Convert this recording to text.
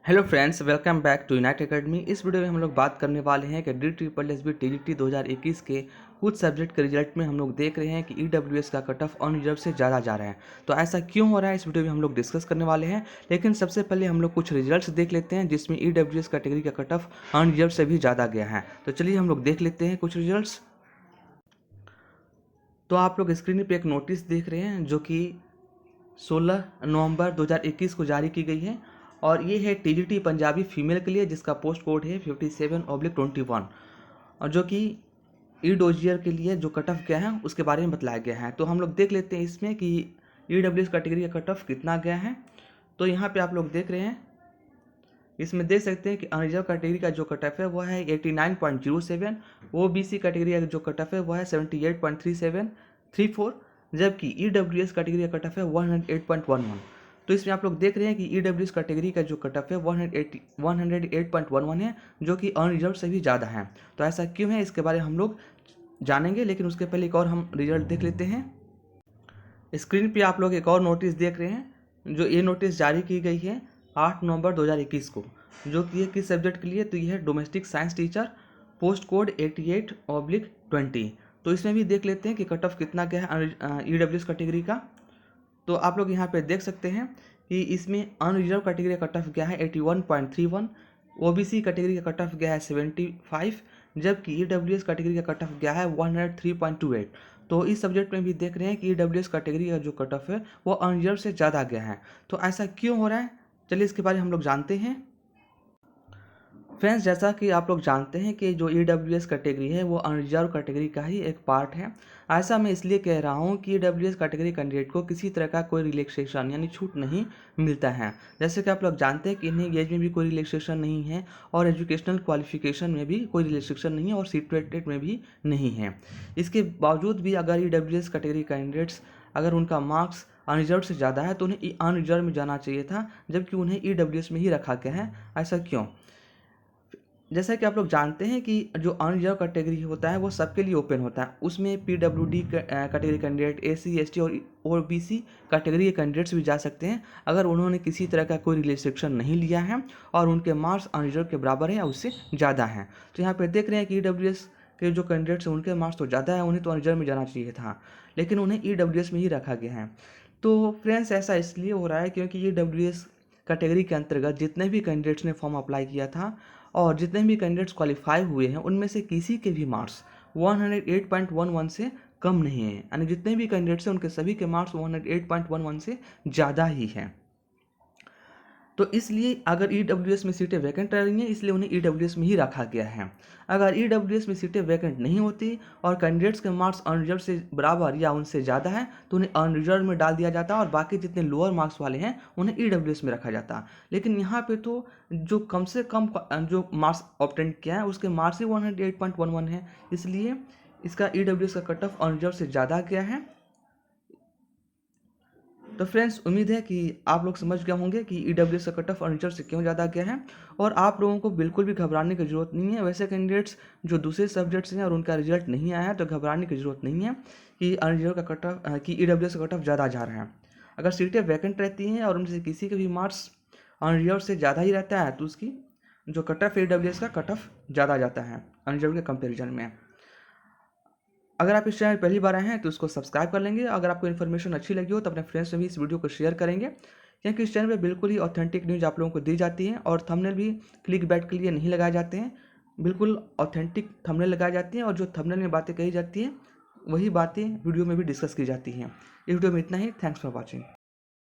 Hello friends, welcome back to Unite Academy. इस video में हम लोग बात करने वाले हैं कि DSSB TGT 2021 के कुछ सब्जेक्ट के रिजल्ट में हम लोग देख रहे हैं कि EWS का कट ऑफ अनरिजर्व से ज़्यादा जा रहा है। तो ऐसा क्यों हो रहा है, इस वीडियो में हम लोग डिस्कस करने वाले हैं। लेकिन सबसे पहले हम लोग कुछ रिजल्ट्स देख लेते हैं जिसमें EWS कैटेगरी का कट ऑफ अनरिजर्व से भी ज़्यादा गया है। तो चलिए हम लोग देख लेते हैं कुछ रिजल्ट्स। तो आप लोग स्क्रीन पर एक नोटिस देख रहे हैं जो कि 16 नवंबर 2021 को जारी की गई है और ये है TGT पंजाबी फीमेल के लिए, जिसका पोस्ट कोड है 57/21 और जो कि ई डोजियर के लिए जो कट ऑफ गया है उसके बारे में बताया गया है। तो हम लोग देख लेते हैं इसमें कि EWS कैटेगरी का कट ऑफ कितना गया है। तो यहाँ पे आप लोग देख रहे हैं, इसमें देख सकते हैं कि अनरिजर्व कैटेगरी का जो कट ऑफ है वो है 89.07, OBC कैटेगरी का जो कट ऑफ है वो है 78.3734, जबकि EWS कैटेगरी का कट ऑफ है 108.11। तो इसमें आप लोग देख रहे हैं कि EWS कैटेगरी का जो कट ऑफ है 108.11 है, जो कि अनरिजर्व से भी ज़्यादा है। तो ऐसा क्यों है, इसके बारे में हम लोग जानेंगे, लेकिन उसके पहले एक और हम रिजल्ट देख लेते हैं। स्क्रीन पे आप लोग एक और नोटिस देख रहे हैं, जो ये नोटिस जारी की गई है 8 नवंबर 2021 को, जो कि ये किस सब्जेक्ट के लिए, तो ये है domestic science teacher, post code 88/20। तो इसमें भी देख लेते हैं कि कट ऑफ कितना गया है EWS कैटेगरी का। तो आप लोग यहाँ पे देख सकते हैं कि इसमें अनरिजर्व कैटेगरी का कट ऑफ गया है 81.31, OBC कैटेगरी का कट ऑफ गया है 75, जबकि EWS कैटेगरी का कट ऑफ गया है 103.28। तो इस सब्जेक्ट में भी देख रहे हैं कि EWS कैटेगरी का जो कट ऑफ है वो अनरिजर्व से ज़्यादा गया है। तो ऐसा क्यों हो रहा है, चलिए इसके बारे में हम लोग जानते हैं। फ्रेंड्स, जैसा कि आप लोग जानते हैं कि जो EWS कैटेगरी है वो अनरिजर्व कैटेगरी का ही एक पार्ट है। ऐसा मैं इसलिए कह रहा हूँ कि EWS कैटेगरी कैंडिडेट को किसी तरह का कोई रिलैक्सेशन यानी छूट नहीं मिलता है। जैसे कि आप लोग जानते हैं कि इन्हें एज में भी कोई रिलैक्सेशन नहीं है और एजुकेशनल क्वालिफिकेशन में भी कोई रिलैक्सेशन नहीं है और सिचुएटेड में भी नहीं है। इसके बावजूद भी अगर EWS कैटेगरी कैंडिडेट्स अगर उनका मार्क्स अनरिजर्व से ज़्यादा है तो उन्हें अनरिजर्व में जाना चाहिए था, जबकि उन्हें EWS में ही रखा गया है। ऐसा क्यों? जैसा कि आप लोग जानते हैं कि जो अनरिजर्व कैटेगरी होता है वो सबके लिए ओपन होता है। उसमें PWD category candidate, SC ST और OBC कैटेगरी के कैंडिडेट्स भी जा सकते हैं अगर उन्होंने किसी तरह का कोई रिलैक्सेशन नहीं लिया है और उनके मार्क्स अनरिजर्व के बराबर है या उससे ज़्यादा हैं। तो यहाँ पे देख रहे हैं कि EWS के जो कैंडिडेट्स हैं उनके मार्क्स तो ज़्यादा है, उन्हें तो अनरिजर्व में जाना चाहिए था, लेकिन उन्हें EWS में ही रखा गया है। तो फ्रेंड्स, ऐसा इसलिए हो रहा है क्योंकि EWS कैटेगरी के अंतर्गत जितने भी कैंडिडेट्स ने फॉर्म अप्लाई किया था और जितने भी कैंडिडेट्स क्वालिफाई हुए हैं उनमें से किसी के भी मार्क्स 108.11 से कम नहीं है, यानी जितने भी कैंडिडेट्स हैं उनके सभी के मार्क्स 108.11 से ज़्यादा ही हैं। तो इसलिए अगर EWS में सीटें वैकेंट रह रही हैं, इसलिए उन्हें EWS में ही रखा गया है। अगर EWS में सीटें वैकेंट नहीं होती और कैंडिडेट्स के मार्क्स अनरिजर्व से बराबर या उनसे ज़्यादा है तो उन्हें अनरिजर्व में डाल दिया जाता और बाकी जितने लोअर मार्क्स वाले हैं उन्हें EWS में रखा जाता। लेकिन यहाँ पे तो जो कम से कम जो मार्क्स ऑब्टेन किया है उसके मार्क्स ही 108.11 है, इसलिए इसका EWS का कट ऑफ अनरिजर्व से ज़्यादा गया है। तो फ्रेंड्स, उम्मीद है कि आप लोग समझ गए होंगे कि EWS का कट ऑफ अनरिजर्व से क्यों ज़्यादा गया है और आप लोगों को बिल्कुल भी घबराने की ज़रूरत नहीं है। वैसे कैंडिडेट्स जो दूसरे सब्जेक्ट्स हैं और उनका रिजल्ट नहीं आया है तो घबराने की ज़रूरत नहीं है कि अनरिजर्व का कट ऑफ कि EWS का कट ऑफ ज़्यादा जा रहा है। अगर सीटें वैकेंट रहती हैं और उनमें से किसी के भी मार्क्स अनरिजर्व से ज़्यादा ही रहता है तो उसकी जो कट ऑफ EWS का कट ऑफ ज़्यादा जाता है अनरिजर्व के कंपेरिजन में। अगर आप इस चैनल पहली बार आए हैं तो उसको सब्सक्राइब कर लेंगे। अगर आपको इन्फॉर्मेशन अच्छी लगी हो तो अपने फ्रेंड्स में भी इस वीडियो को शेयर करेंगे, क्योंकि इस चैनल पे बिल्कुल ही ऑथेंटिक न्यूज़ आप लोगों को दी जाती है और थंबनेल भी क्लिक बैट के लिए नहीं लगाए जाते हैं। बिल्कुल ऑथेंटिक थंबनेल लगाई जाती हैं और जो थंबनेल में बातें कही जाती हैं वही बातें वीडियो में भी डिस्कस की जाती हैं। इस वीडियो में इतना ही। Thanks for watching.